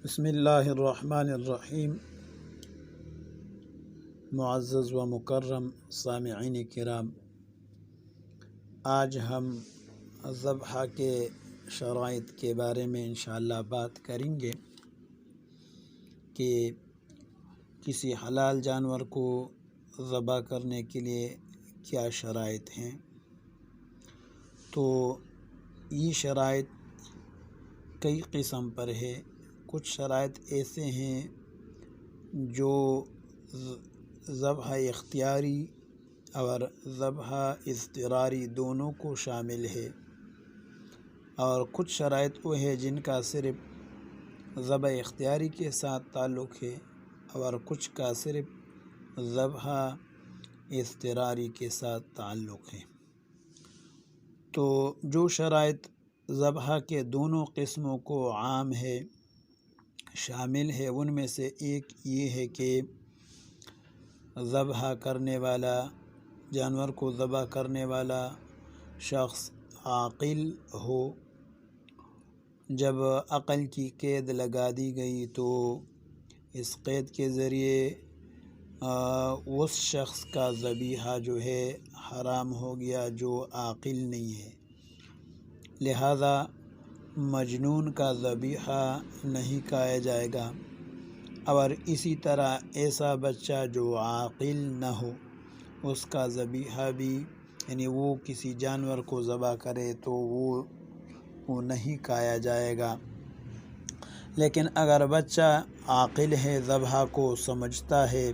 بسم اللہ الرحمن الرحیم۔ معزز و مکرم سامعین کرام، آج ہم ذبح کے شرائط کے بارے میں انشاءاللہ بات کریں گے کہ کسی حلال جانور کو ذبح کرنے کے لیے کیا شرائط ہیں۔ تو یہ شرائط کئی قسم پر ہے۔ کچھ شرائط ایسے ہیں جو ذبح اختیاری اور ذبح اضطراری دونوں کو شامل ہے، اور کچھ شرائط وہ ہے جن کا صرف ذبح اختیاری کے ساتھ تعلق ہے، اور کچھ کا صرف ذبح اضطراری کے ساتھ تعلق ہے۔ تو جو شرائط ذبح کے دونوں قسموں کو عام ہے، شامل ہے، ان میں سے ایک یہ ہے کہ ذبح کرنے والا، جانور کو ذبح کرنے والا شخص عاقل ہو۔ جب عقل کی قید لگا دی گئی تو اس قید کے ذریعے اس شخص کا ذبیحہ جو ہے حرام ہو گیا جو عاقل نہیں ہے، لہذا مجنون کا ذبیحہ نہیں کھایا جائے گا، اور اسی طرح ایسا بچہ جو عاقل نہ ہو اس کا ذبیحہ بھی، یعنی وہ کسی جانور کو ذبح کرے تو وہ نہیں کھایا جائے گا۔ لیکن اگر بچہ عاقل ہے، ذبح کو سمجھتا ہے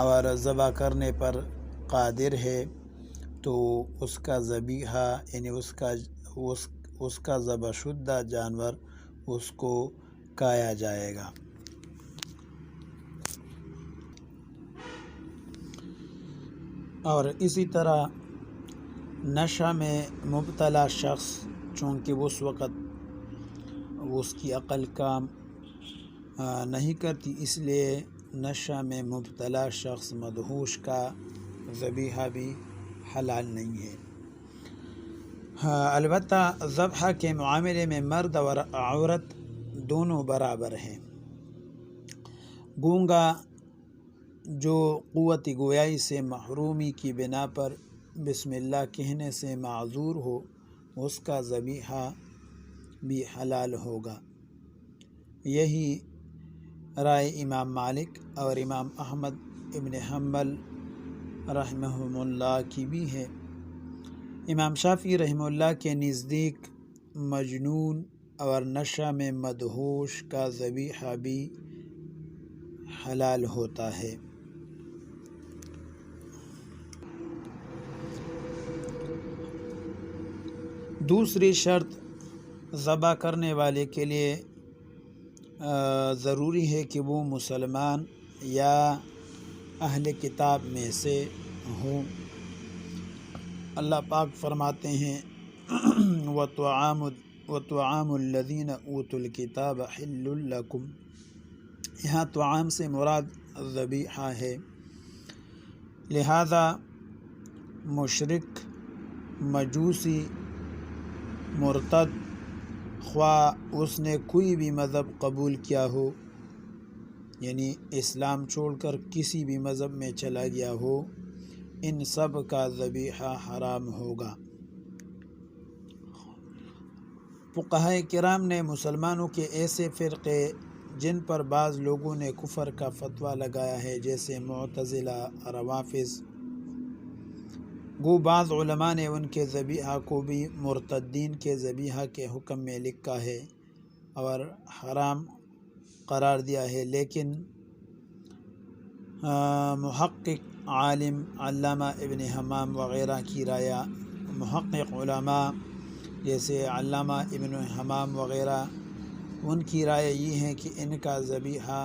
اور ذبح کرنے پر قادر ہے، تو اس کا ذبیحہ، یعنی اس کا ذبح شدہ جانور اس کو کھایا جائے گا۔ اور اسی طرح نشہ میں مبتلا شخص، چونکہ اس وقت اس کی عقل کام نہیں کرتی، اس لیے نشہ میں مبتلا شخص مدہوش کا ذبیحہ بھی حلال نہیں ہے۔ البتہ ذبح کے معاملے میں مرد اور عورت دونوں برابر ہیں۔ گونگا جو قوت گویائی سے محرومی کی بنا پر بسم اللہ کہنے سے معذور ہو، اس کا ذبیحہ بھی حلال ہوگا۔ یہی رائے امام مالک اور امام احمد ابن حنبل رحمہم اللہ کی بھی ہے۔ امام شافعی رحمہ اللہ کے نزدیک مجنون اور نشہ میں مدہوش کا ذبیحہ بھی حلال ہوتا ہے۔ دوسری شرط ذبح کرنے والے کے لیے ضروری ہے کہ وہ مسلمان یا اہل کتاب میں سے ہوں۔ اللہ پاک فرماتے ہیں وَطُعَامُ الَّذِينَ أُوتُوا الْكِتَابَ حِلٌّ لَكُمْ۔ یہاں طعام سے مراد ذبیحہ ہے، لہذا مشرک، مجوسی، مرتد، خواہ اس نے کوئی بھی مذہب قبول کیا ہو، یعنی اسلام چھوڑ کر کسی بھی مذہب میں چلا گیا ہو، ان سب کا ذبیحہ حرام ہوگا۔ فقہائے کرام نے مسلمانوں کے ایسے فرقے جن پر بعض لوگوں نے کفر کا فتویٰ لگایا ہے، جیسے معتزلہ، روافض، گو بعض علماء نے ان کے ذبیحہ کو بھی مرتدین کے ذبیحہ کے حکم میں لکھا ہے اور حرام قرار دیا ہے، لیکن محقق عالم علامہ ابن حمام وغیرہ کی رائے، محقق علماء جیسے علامہ ابن حمام وغیرہ، ان کی رائے یہ ہے کہ ان کا ذبیحہ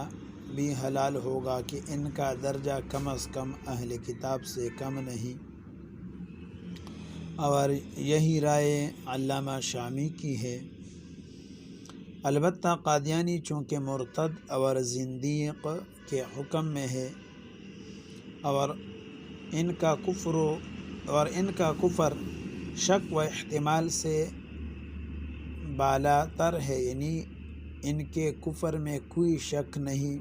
بھی حلال ہوگا، کہ ان کا درجہ کم از کم اہل کتاب سے کم نہیں، اور یہی رائے علامہ شامی کی ہے۔ البتہ قادیانی چونکہ مرتد اور زندیق کے حکم میں ہے، اور ان کا کفر شک و احتمال سے بالا تر ہے، یعنی ان کے کفر میں کوئی شک نہیں،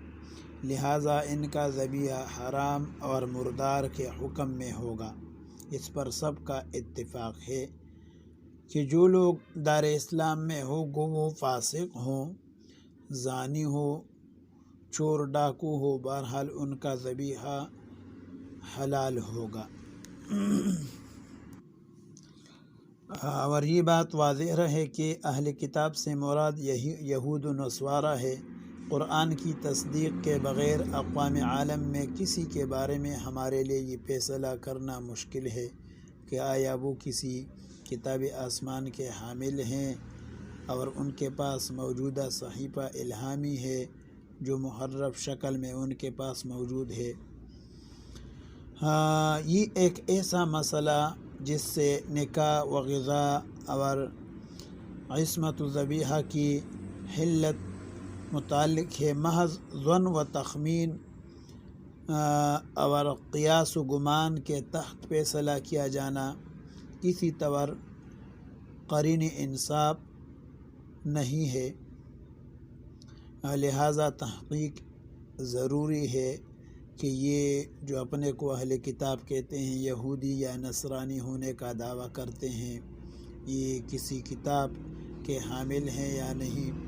لہٰذا ان کا ذبیحہ حرام اور مردار کے حکم میں ہوگا۔ اس پر سب کا اتفاق ہے کہ جو لوگ دار اسلام میں ہو گو وہ فاسق ہوں، زانی ہو، چور ڈاکو ہو، بہرحال ان کا ذبیحہ حلال ہوگا۔ اور یہ بات واضح رہے کہ اہل کتاب سے مراد یہود و نصارہ ہے۔ قرآن کی تصدیق کے بغیر اقوام عالم میں کسی کے بارے میں ہمارے لیے یہ فیصلہ کرنا مشکل ہے کہ آیا وہ کسی کتاب آسمان کے حامل ہیں اور ان کے پاس موجودہ صحیفہ الہامی ہے جو محرف شکل میں ان کے پاس موجود ہے۔ یہ ایک ایسا مسئلہ جس سے نکاح و غذا اور عصمت و ذبیحہ کی حلت متعلق ہے، محض ظن و تخمین اور قیاس و گمان کے تحت فیصلہ کیا جانا کسی طور قرین انصاف نہیں ہے، لہٰذا تحقیق ضروری ہے کہ یہ جو اپنے کو اہل کتاب کہتے ہیں، یہودی یا نصرانی ہونے کا دعویٰ کرتے ہیں، یہ کسی کتاب کے حامل ہیں یا نہیں۔